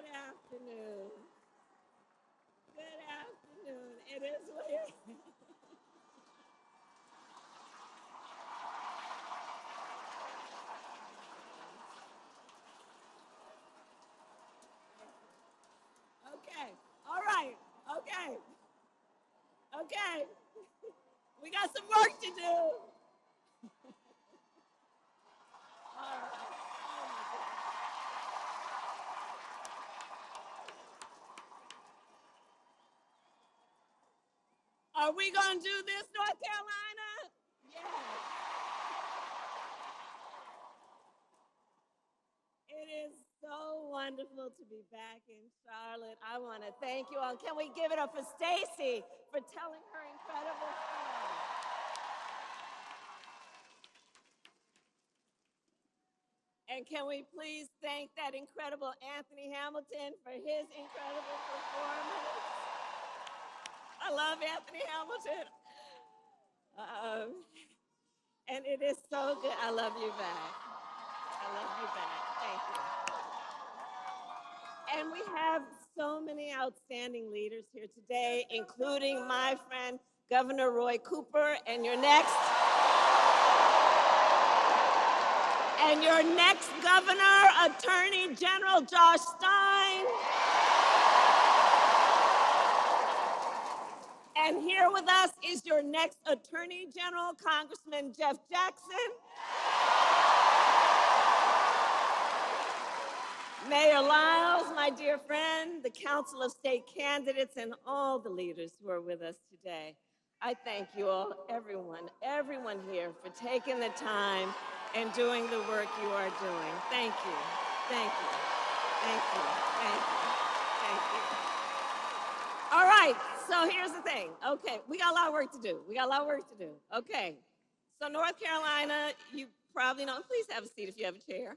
Good afternoon. Good afternoon. It is what it is. Okay. All right. Okay. Okay. We got some work to do. All right. Oh my goodness. Are we going to do this, North Carolina? Yes. It is so wonderful to be back in Charlotte. I want to thank you all. Can we give it up for Stacy for telling her incredible story? And can we please thank that incredible Anthony Hamilton for his incredible performance? I love Anthony Hamilton. And it is so good. I love you back. I love you back. Thank you. And we have so many outstanding leaders here today, including my friend, Governor Roy Cooper, and your next governor, Attorney General Josh Stein. And here with us is your next Attorney General, Congressman Jeff Jackson. Mayor Lyles, my dear friend, the Council of State candidates, and all the leaders who are with us today. I thank you all, everyone here for taking the time and doing the work you are doing. Thank you, thank you, thank you, thank you, thank you. All right, so here's the thing. Okay, we got a lot of work to do. Okay, so North Carolina, you probably know, please have a seat if you have a chair.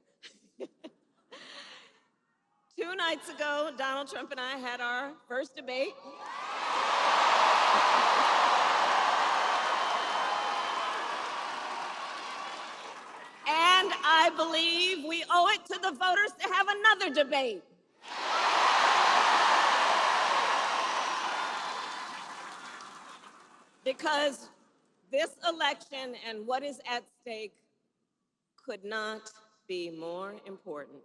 2 nights ago, Donald Trump and I had our first debate. And I believe we owe it to the voters to have another debate. Because this election and what is at stake could not be more important.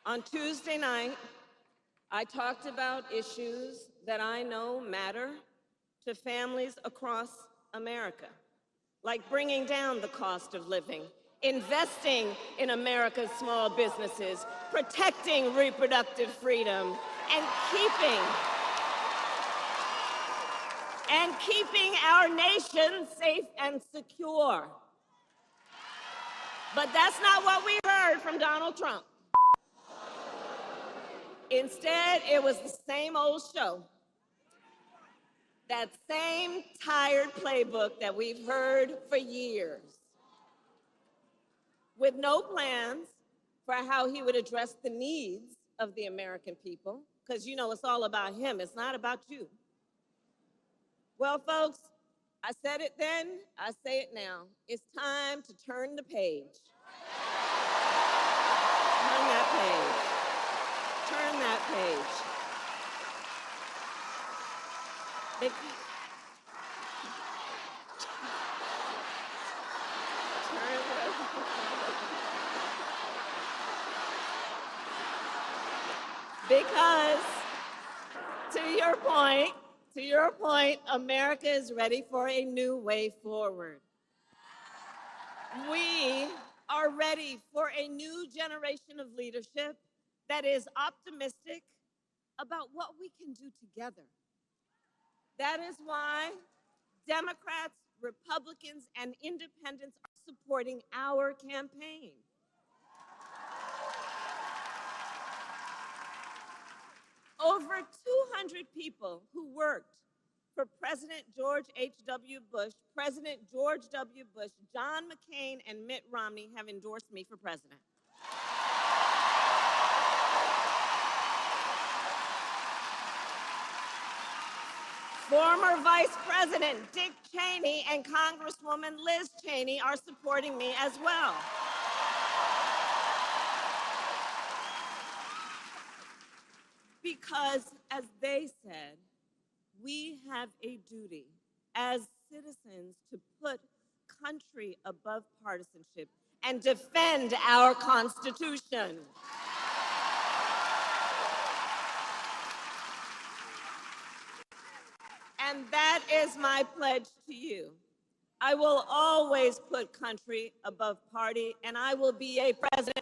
On Tuesday night, I talked about issues that I know matter to families across America, like bringing down the cost of living, investing in America's small businesses, protecting reproductive freedom, and keeping our nation safe and secure. But that's not what we heard from Donald Trump. Instead, it was the same old show. That same tired playbook that we've heard for years, with no plans for how he would address the needs of the American people, because you know it's all about him, it's not about you. Well, folks, I said it then, I say it now. It's time to turn the page. Turn that page. Turn that page. Because, to your point, America is ready for a new way forward. We are ready for a new generation of leadership that is optimistic about what we can do together. That is why Democrats, Republicans, and independents are supporting our campaign. Over 200 people who worked for President George H.W. Bush, President George W. Bush, John McCain, and Mitt Romney have endorsed me for president. Former Vice President Dick Cheney and Congresswoman Liz Cheney are supporting me as well. Because, as they said, we have a duty as citizens to put country above partisanship and defend our Constitution. And that is my pledge to you. I will always put country above party, and I will be a president.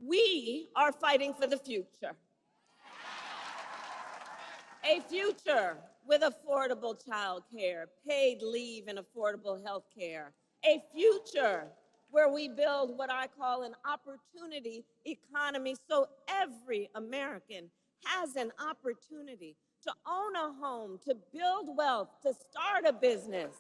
We are fighting for the future. A future with affordable child care, paid leave and affordable health care. A future where we build what I call an opportunity economy so every American has an opportunity to own a home, to build wealth, to start a business.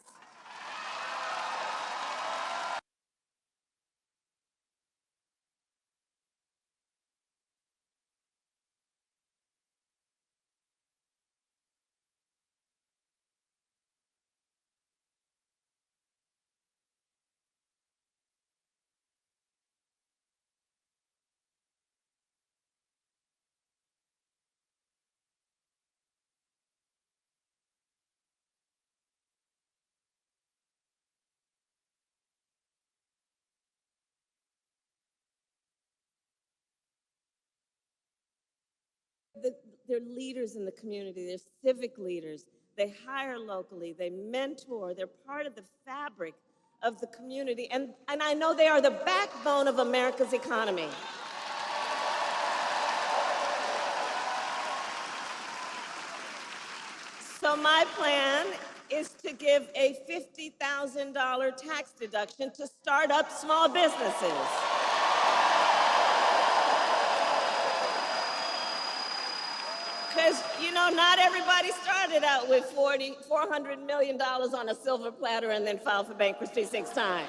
They're leaders in the community, they're civic leaders. They hire locally, they mentor, they're part of the fabric of the community. And I know they are the backbone of America's economy. So my plan is to give a $50,000 tax deduction to start up small businesses. Because, you know, not everybody started out with $400 million on a silver platter and then filed for bankruptcy 6 times.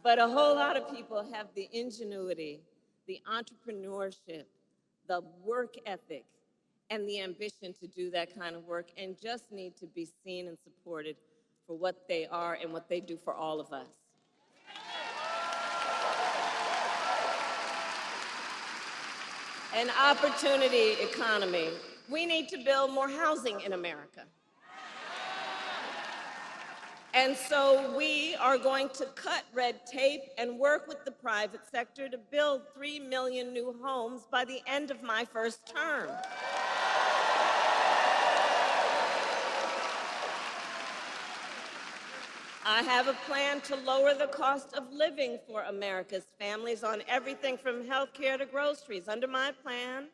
But a whole lot of people have the ingenuity, the entrepreneurship, the work ethic, and the ambition to do that kind of work and just need to be seen and supported for what they are and what they do for all of us. An opportunity economy. We need to build more housing in America. And so we are going to cut red tape and work with the private sector to build 3 million new homes by the end of my first term. I have a plan to lower the cost of living for America's families on everything from health care to groceries. Under my plan,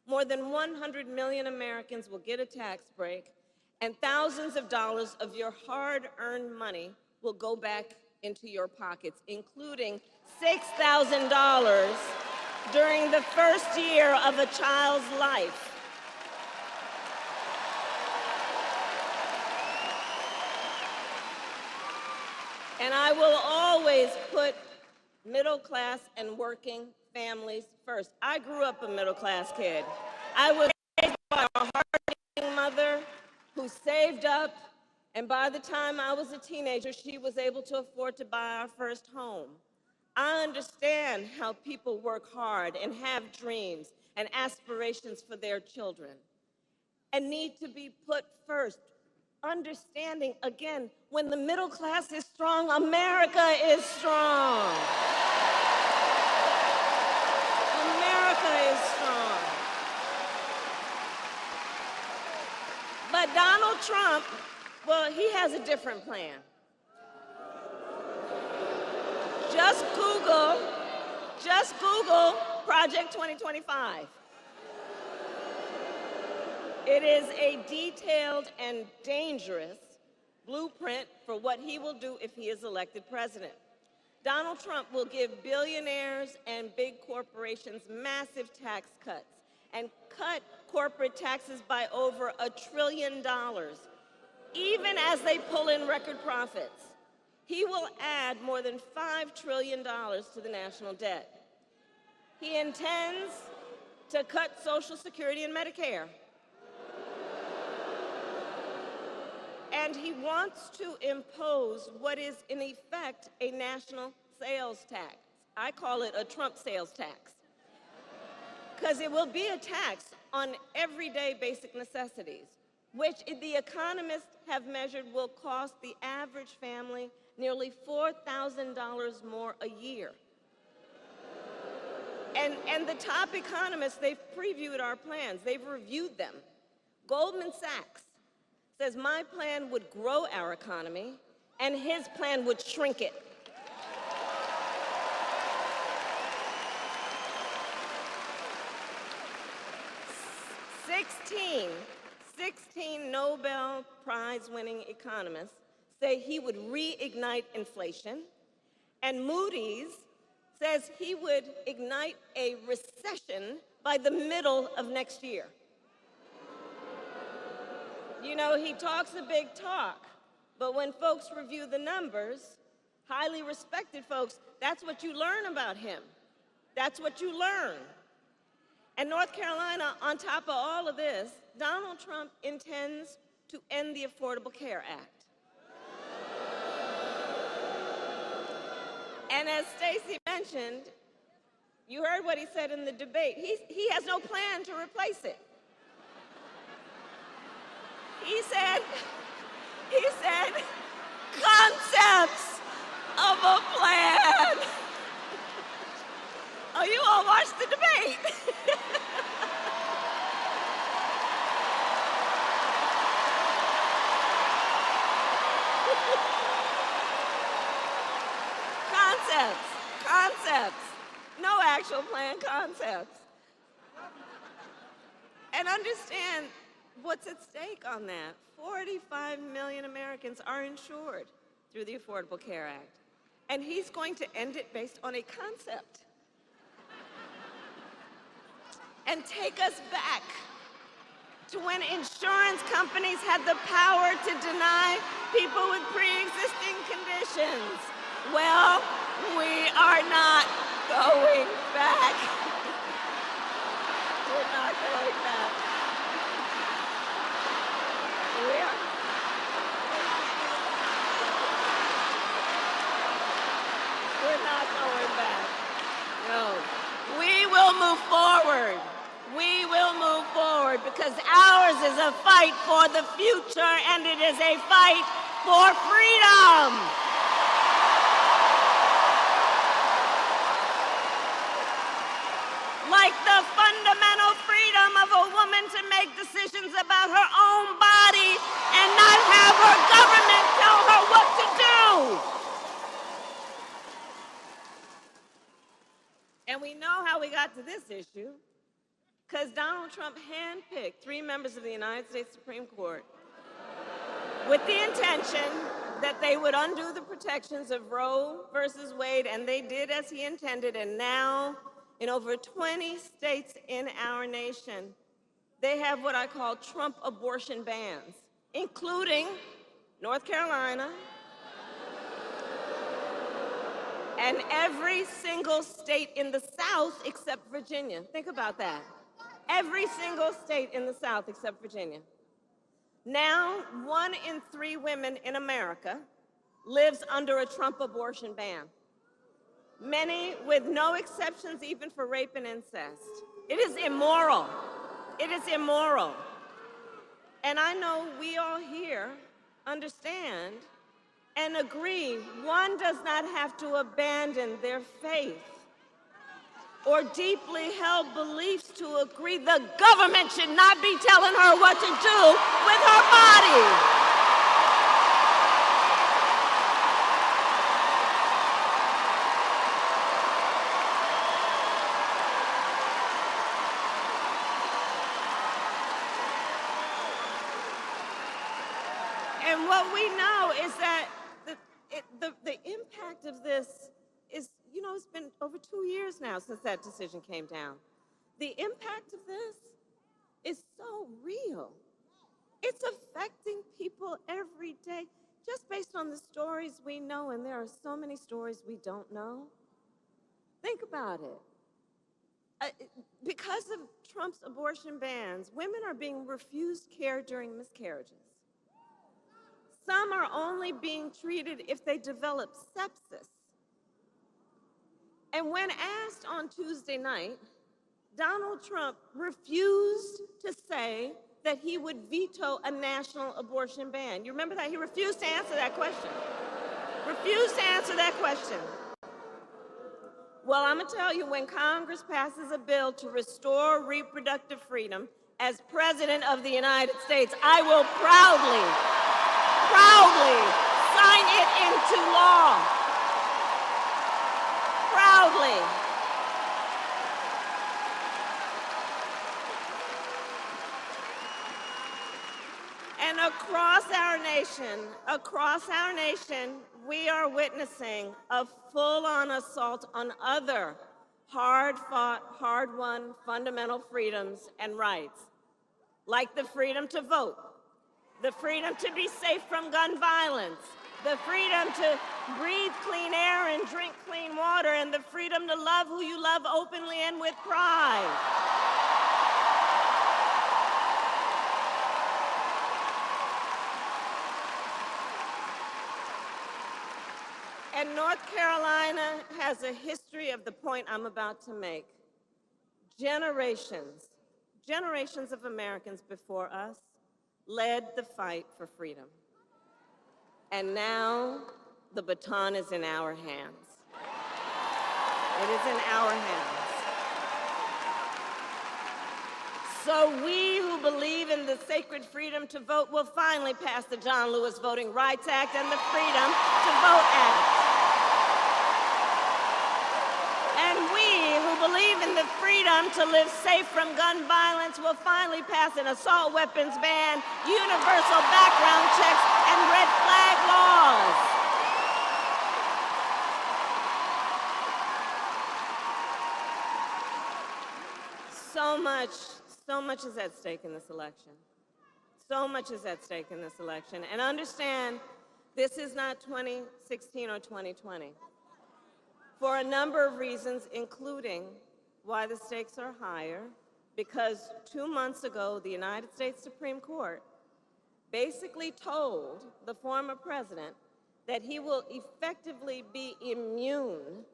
more than 100 million Americans will get a tax break, and thousands of dollars of your hard-earned money will go back into your pockets, including $6,000 during the first year of a child's life. And I will always put middle-class and working families first. I grew up a middle-class kid. I was raised by a hard-working mother who saved up, and by the time I was a teenager, she was able to afford to buy our first home. I understand how people work hard and have dreams and aspirations for their children and need to be put first. Understanding, again, when the middle class is strong, America is strong. America is strong. But Donald Trump, well, he has a different plan. Just Google Project 2025. It is a detailed and dangerous blueprint for what he will do if he is elected president. Donald Trump will give billionaires and big corporations massive tax cuts and cut corporate taxes by over $1 trillion, even as they pull in record profits. He will add more than $5 trillion to the national debt. He intends to cut Social Security and Medicare. And he wants to impose what is, in effect, a national sales tax. I call it a Trump sales tax, because it will be a tax on everyday basic necessities, which the economists have measured will cost the average family nearly $4,000 more a year. And the top economists, they've previewed our plans. They've reviewed them. Goldman Sachs says my plan would grow our economy, and his plan would shrink it. Sixteen Nobel Prize-winning economists say he would reignite inflation, and Moody's says he would ignite a recession by the middle of next year. You know, he talks a big talk, but when folks review the numbers, highly respected folks, that's what you learn about him. That's what you learn. And North Carolina, on top of all of this, Donald Trump intends to end the Affordable Care Act. And as Stacey mentioned, you heard what he said in the debate. He has no plan to replace it. He said, concepts of a plan. Oh, you all watched the debate. Concepts. No actual plan, concepts. And understand what's at stake on that. 45 million Americans are insured through the Affordable Care Act. And he's going to end it based on a concept. And take us back to when insurance companies had the power to deny people with pre-existing conditions. Well, we are not going back. We're not going back. We're not going back. No. We will move forward. We will move forward because ours is a fight for the future and it is a fight for freedom. Like the fundamental freedom of a woman to make decisions about her own body and not have her government tell her what to do. And we know how we got to this issue because Donald Trump handpicked 3 members of the United States Supreme Court with the intention that they would undo the protections of Roe versus Wade, and they did as he intended, and now in over 20 states in our nation, they have what I call Trump abortion bans, including North Carolina, and every single state in the South except Virginia. Think about that. Every single state in the South except Virginia. Now, 1 in 3 women in America lives under a Trump abortion ban. Many with no exceptions even for rape and incest. It is immoral. It is immoral. And I know we all here understand and agree one does not have to abandon their faith or deeply held beliefs to agree the government should not be telling her what to do with her body. And what we know is that the impact of this is, you know, it's been over 2 years now since that decision came down. The impact of this is so real. It's affecting people every day, just based on the stories we know, and there are so many stories we don't know. Think about it. uh, because of Trump's abortion bans, women are being refused care during miscarriages. Some are only being treated if they develop sepsis. And when asked on Tuesday night, Donald Trump refused to say that he would veto a national abortion ban. You remember that? He refused to answer that question. Refused to answer that question. Well, I'm going to tell you, when Congress passes a bill to restore reproductive freedom, as President of the United States, I will proudly sign it into law. Proudly. And across our nation, we are witnessing a full-on assault on other hard-fought, hard-won fundamental freedoms and rights, like the freedom to vote, the freedom to be safe from gun violence, the freedom to breathe clean air and drink clean water, and the freedom to love who you love openly and with pride. And North Carolina has a history of the point I'm about to make. Generations of Americans before us led the fight for freedom. And now the baton is in our hands. It is in our hands. So we who believe in the sacred freedom to vote will finally pass the John Lewis Voting Rights Act and the Freedom to Vote Act. And we who believe in the freedom to live safe from gun violence will finally pass an assault weapons ban, universal background checks, and red flag laws. So much is at stake in this election. So much is at stake in this election. And understand, this is not 2016 or 2020. For a number of reasons, including why the stakes are higher, because 2 months ago, the United States Supreme Court basically told the former president that he will effectively be immune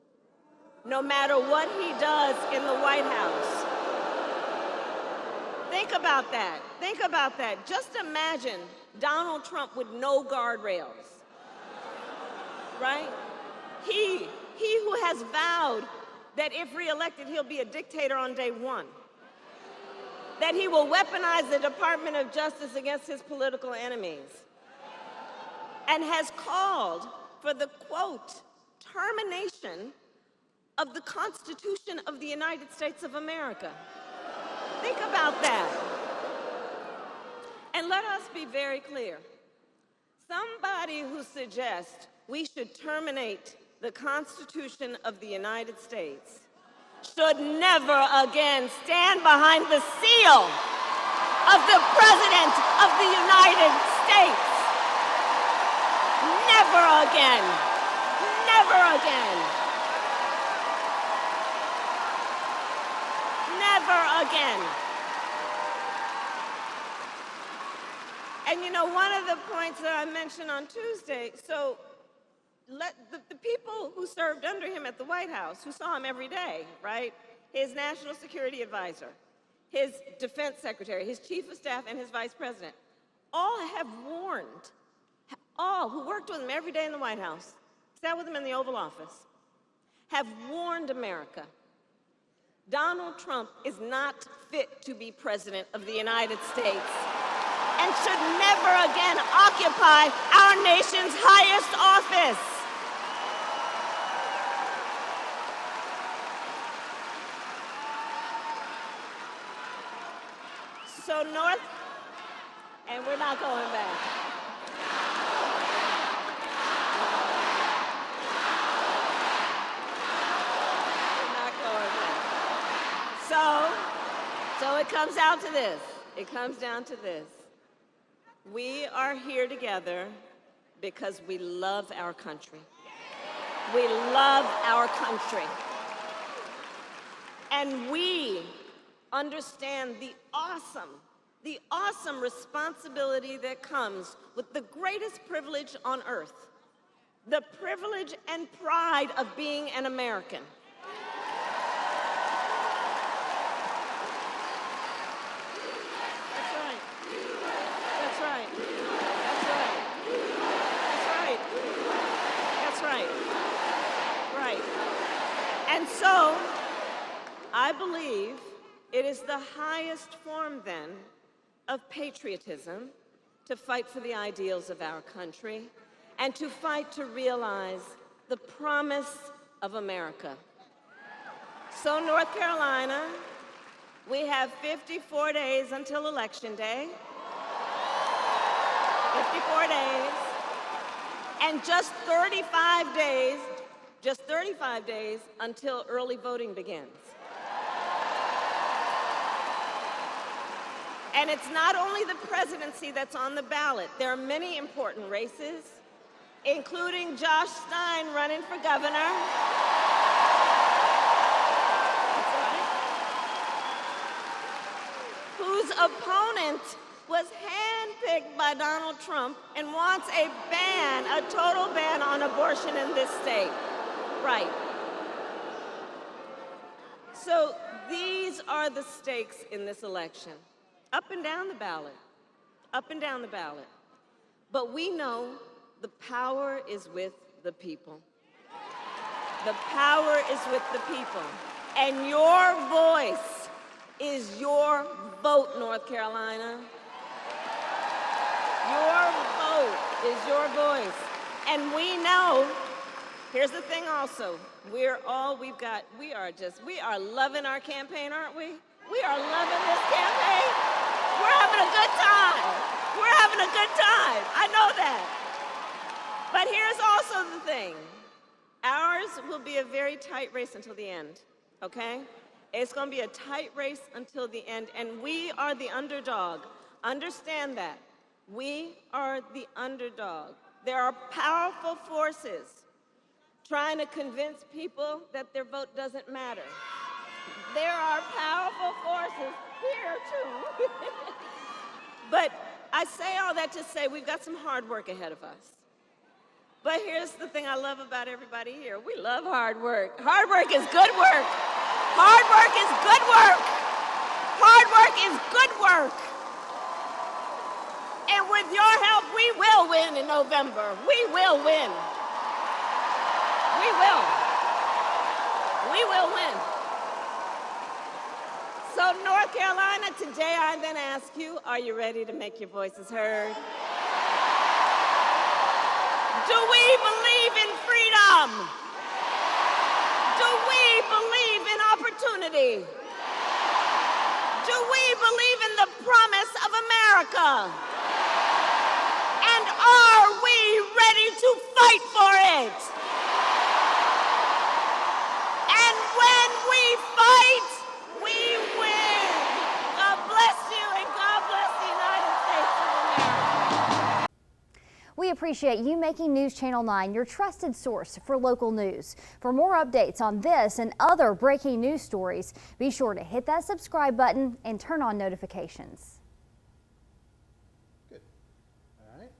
no matter what he does in the White House. Think about that. Think about that. Just imagine Donald Trump with no guardrails, right? He who has vowed that if reelected, he'll be a dictator on day one, that he will weaponize the Department of Justice against his political enemies, and has called for the, quote, termination of the Constitution of the United States of America. Think about that. And let us be very clear. Somebody who suggests we should terminate the Constitution of the United States should never again stand behind the seal of the President of the United States. Never again. Never again. Never again. And you know, one of the points that I mentioned on Tuesday, so the people who served under him at the White House, who saw him every day, right? His national security advisor, his defense secretary, his chief of staff, and his vice president, all have warned, all who worked with him every day in the White House, sat with him in the Oval Office, have warned America. Donald Trump is not fit to be president of the United States and should never again occupy our nation's highest office. So and we're not going back. So it comes down to this. It comes down to this. We are here together because we love our country. We love our country. And we understand the awesome responsibility that comes with the greatest privilege on earth, the privilege and pride of being an American. That's right. That's right. That's right. That's right. That's right. Right. And so, I believe it is the highest form, then, of patriotism to fight for the ideals of our country and to fight to realize the promise of America. So, North Carolina, we have 54 days until Election Day. 54 days. And just 35 days until early voting begins. And it's not only the presidency that's on the ballot. There are many important races, including Josh Stein running for governor. That's right. Whose opponent was handpicked by Donald Trump and wants a total ban on abortion in this state. Right. So these are the stakes in this election. Up and down the ballot, up and down the ballot. But we know the power is with the people. The power is with the people. And your voice is your vote, North Carolina. Your vote is your voice. And we know, here's the thing also, we are loving our campaign, aren't we? We are loving this campaign. We're having a good time. We're having a good time. I know that. But here's also the thing. Ours will be a very tight race until the end, okay? It's going to be a tight race until the end, and we are the underdog. Understand that. We are the underdog. There are powerful forces trying to convince people that their vote doesn't matter. There are powerful forces here, too. But I say all that to say we've got some hard work ahead of us. But here's the thing I love about everybody here. We love hard work. Hard work is good work. Hard work is good work. Hard work is good work. And with your help, we will win in November. We will win. We will. We will win. So, North Carolina, today I then ask you, are you ready to make your voices heard? Do we believe in freedom? Do we believe in opportunity? Do we believe in the promise of America? And are we ready to fight for it? And when we fight, we win. God bless you, and God bless the United States of America. We appreciate you making News Channel 9 your trusted source for local news. For more updates on this and other breaking news stories, be sure to hit that subscribe button and turn on notifications.